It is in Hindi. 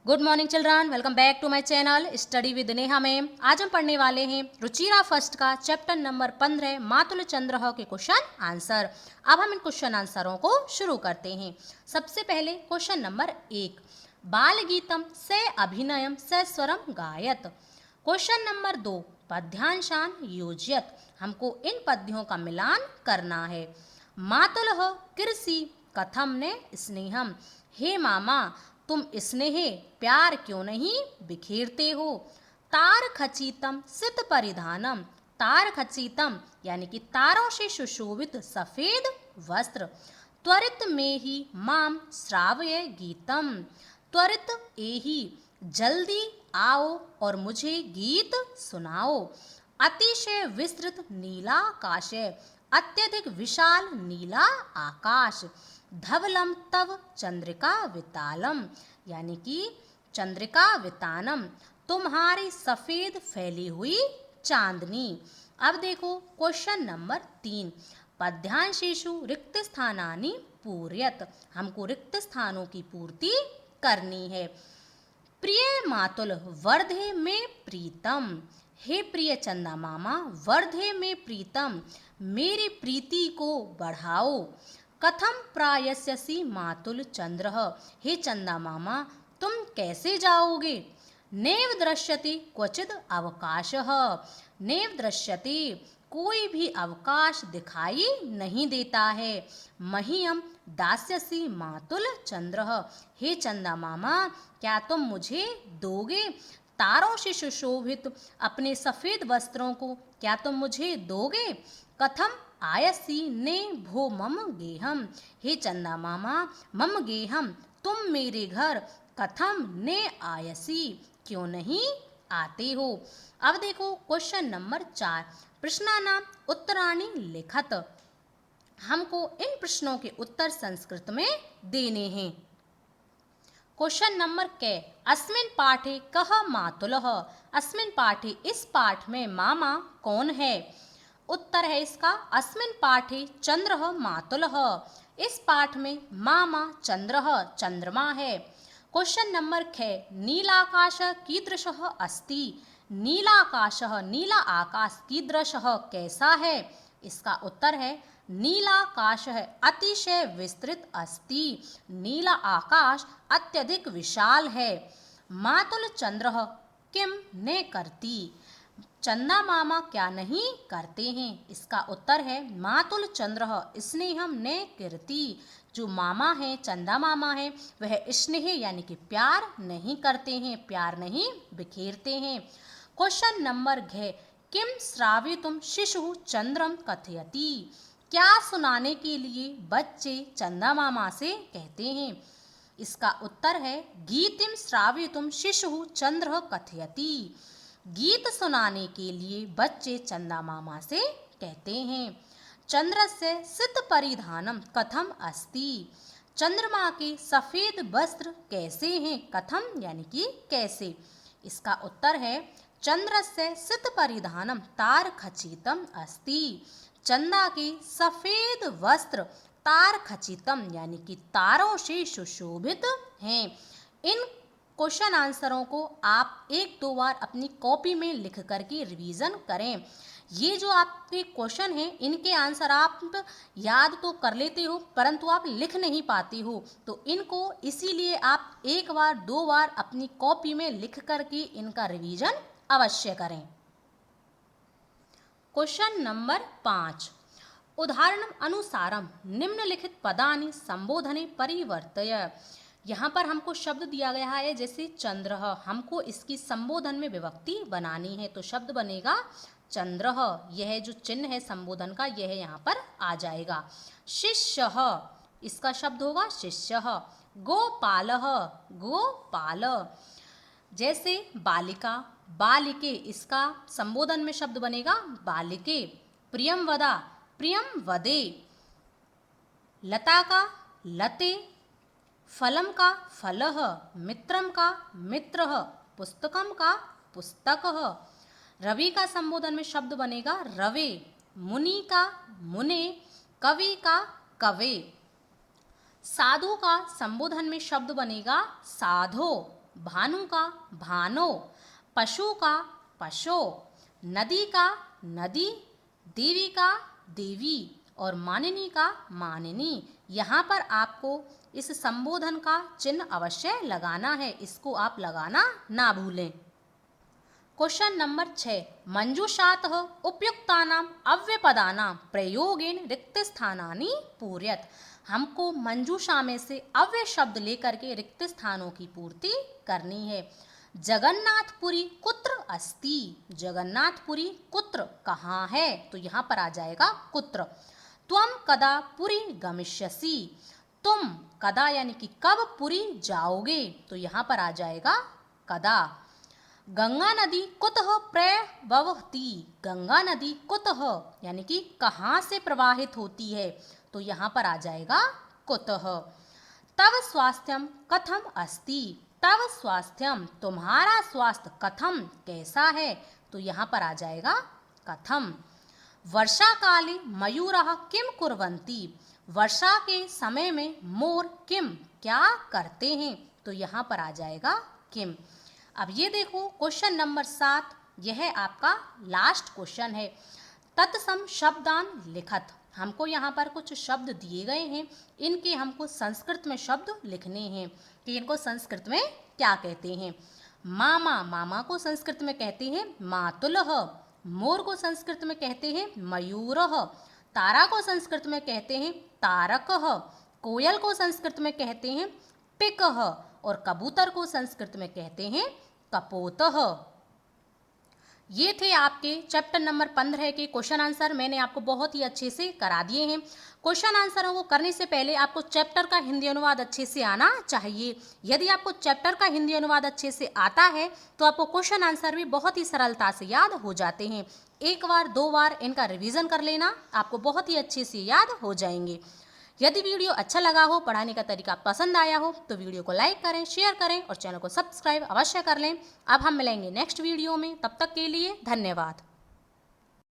Good morning children, welcome back to my channel study with Neha में। आज हम पढ़ने वाले हैं रुचिरा फर्स्ट का चैप्टर नंबर 15 मातुल चंद्र के क्वेश्चन आंसर। अब हम इन क्वेश्चन आंसरों को शुरू करते हैं। सबसे पहले क्वेश्चन नंबर 1, बाल गीतम से अभिनयम से स्वरम गायत। Question number 2, पद्यांशान योज्यत। हमको इन पद्यों का मिलान करना है। मातुलः कृषि कथम ने स्नेहम। हे मामा, तुम स्नेह प्यार क्यों नहीं बिखेरते हो। तार खचितम सित परिधानम। तार खचितम यानी कि तारों से सुशोभित सफेद वस्त्र। त्वरित में ही माम श्रावय गीतम। त्वरित एहि जल्दी आओ और मुझे गीत सुनाओ। अतिशय विस्तृत नीलाकाश, अत्यधिक विशाल नीला आकाश। धवलम तव चंद्रिका वितालम यानी कि चंद्रिका वितानम, तुम्हारी सफेद फैली हुई चांदनी। अब देखो क्वेश्चन नंबर 3, पद्यांशेषु रिक्त स्थानानि पूर्यत। हमको रिक्त स्थानों की पूर्ति करनी है। प्रिय मातुल वर्धे में प्रीतम। हे प्रिय चंदा मामा, वर्धे में प्रीतम, मेरी प्रीति को बढ़ाओ। कथम प्रायस्यसि मातुल चंद्र। हे चंदा मामा, तुम कैसे जाओगे। नैव दृश्यते क्वचिद अवकाशः। नैव दृश्यते कोई भी अवकाश दिखाई नहीं देता है। मह्यम दास्यसि मातुल चंद्र। हे चंदा मामा, क्या तुम मुझे दोगे। तारों से सुशोभित अपने सफेद वस्त्रों को क्या तुम मुझे दोगे। कथम आयसी ने भो मम गेहम। हे चंदा मामा, मम गेहम, तुम मेरे घर कथम ने आयसी क्यों नहीं आते हो। अब देखो क्वेश्चन नंबर 4, प्रश्नानाम उत्तराणि लिखत। हमको इन प्रश्नों के उत्तर संस्कृत में देने हैं। क्वेश्चन नंबर के, अस्मिन् पाठे कह मातुलः। अस्मिन् पाठे इस पाठ में मामा कौन है। उत्तर है इसका अस्मिन् पाठे चंद्रः मातुलः। इस पाठ में मामा चंद्रः चंद्रमा है। क्वेश्चन नंबर 6, नीलाकाश कीदृशः अस्ति। नीलाकाशः नीला आकाश कीदृशः कैसा है। इसका उत्तर है नीलाकाश है अतिशय विस्तृत अस्ति। नीला आकाश अत्यधिक विशाल है। मातुल चंद्रः किम ने करती। चंदा मामा क्या नहीं करते हैं। इसका उत्तर है मातुल चंद्रः स्नेहम ने कीर्ति। जो मामा है, चंदा मामा है, वह स्नेह यानी कि प्यार नहीं करते हैं, प्यार नहीं बिखेरते हैं। क्वेश्चन नंबर 6, किम श्रावितुम शिशु चंद्रम कथयति। क्या सुनाने के लिए बच्चे चंदा मामा से कहते हैं। इसका उत्तर है गीतिम श्रावितुम शिशु चंद्र कथयति। गीत सुनाने के लिए बच्चे चंदा मामा से कहते हैं। चंद्रस्य सित परिधानम कथम अस्ति। चंद्रमा के सफेद वस्त्र कैसे हैं। कथम यानी कि कैसे। इसका उत्तर है चंद्रस्य सित परिधानम तार खचितम अस्ति। चंदा के सफेद वस्त्र तार खचितम यानी कि तारों से सुशोभित हैं। इन क्वेश्चन आंसरों को आप 1-2 बार अपनी कॉपी में लिख करके रिवीजन करें। ये जो आपके क्वेश्चन हैं इनके आंसर आप याद तो कर लेते हो परंतु आप लिख नहीं पाते हो, तो इनको इसीलिए आप 1 बार 2 बार अपनी कॉपी में लिख करके इनका रिवीजन अवश्य करें। क्वेश्चन नंबर 5, उदाहरणम अनुसारम निम्नलिखित पदानि संबोधने परिवर्तय। यहाँ पर हमको शब्द दिया गया है जैसे चंद्र, हमको इसकी संबोधन में विभक्ति बनानी है, तो शब्द बनेगा चंद्र। यह जो चिन्ह है संबोधन का यह यहाँ पर आ जाएगा। शिष्य, इसका शब्द होगा शिष्य। गोपाल, गोपाल। जैसे बालिका, बालिके, इसका संबोधन में शब्द बनेगा बालिके। प्रियम वदा, प्रियम वदे। लता का लते। फलम का फलः। मित्रम का मित्रः। पुस्तकम का पुस्तकः। रवि का संबोधन में शब्द बनेगा रवे। मुनि का मुने। कवि का कवे। साधु का संबोधन में शब्द बनेगा साधो। भानु का भानो, पशु का पशो, नदी का नदी, देवी का देवी और मानिनी का मानिनी। यहाँ पर आपको इस संबोधन का चिन्ह अवश्य लगाना है, इसको आप लगाना ना भूलें। क्वेश्चन नंबर 6, मंजूषातः उपयुक्तानां अव्ययपदानां प्रयोगेन रिक्त स्थानानि पूरयत। हमको मंजूषा में से अव्यय शब्द लेकर के रिक्त स्थानों की पूर्ति करनी है। जगन्नाथपुरी कुत्र अस्ति, जगन्नाथपुरी कुत्र कहाँ है, तो यहाँ पर आ जाएगा कुत्र। त्वं कदा पुरी गमिष्यसि, तुम कदा यानी कि कब पुरी जाओगे, तो यहाँ पर आ जाएगा कदा। गंगा नदी कुतः प्रवहति, गंगा नदी कुतः यानी कि कहाँ से प्रवाहित होती है, तो यहाँ पर आ जाएगा कुतः। तव स्वास्थ्यम कथम अस्ति, तव स्वास्थ्यम तुम्हारा स्वास्थ्य कथम कैसा है, तो यहाँ पर आ जाएगा कथम। वर्षा काले मयूरः किम कुर्वन्ति, वर्षा के समय में मोर किम क्या करते हैं, तो यहाँ पर आ जाएगा किम। अब ये देखो क्वेश्चन नंबर 7, यह आपका लास्ट क्वेश्चन है। तत्सम शब्दान लिखत, हमको यहाँ पर कुछ शब्द दिए गए हैं, इनके हमको संस्कृत में शब्द लिखने हैं कि इनको संस्कृत में क्या कहते हैं। मामा, मामा को संस्कृत में कहते हैं मातुलः, मोर को संस्कृत में कहते हैं मयूरः, तारा को संस्कृत में कहते हैं तारकः, कोयल को संस्कृत में कहते हैं पिकः और कबूतर को संस्कृत में कहते हैं कपोतः। ये थे आपके चैप्टर नंबर 15 के क्वेश्चन आंसर, मैंने आपको बहुत ही अच्छे से करा दिए हैं। क्वेश्चन आंसरों को करने से पहले आपको चैप्टर का हिंदी अनुवाद अच्छे से आना चाहिए। यदि आपको चैप्टर का हिंदी अनुवाद अच्छे से आता है तो आपको क्वेश्चन आंसर भी बहुत ही सरलता से याद हो जाते हैं। एक बार 2 बार इनका रिवीजन कर लेना, आपको बहुत ही अच्छे से याद हो जाएंगे। यदि वीडियो अच्छा लगा हो, पढ़ाने का तरीका पसंद आया हो, तो वीडियो को लाइक करें, शेयर करें और चैनल को सब्सक्राइब अवश्य कर लें। अब हम मिलेंगे नेक्स्ट वीडियो में, तब तक के लिए धन्यवाद।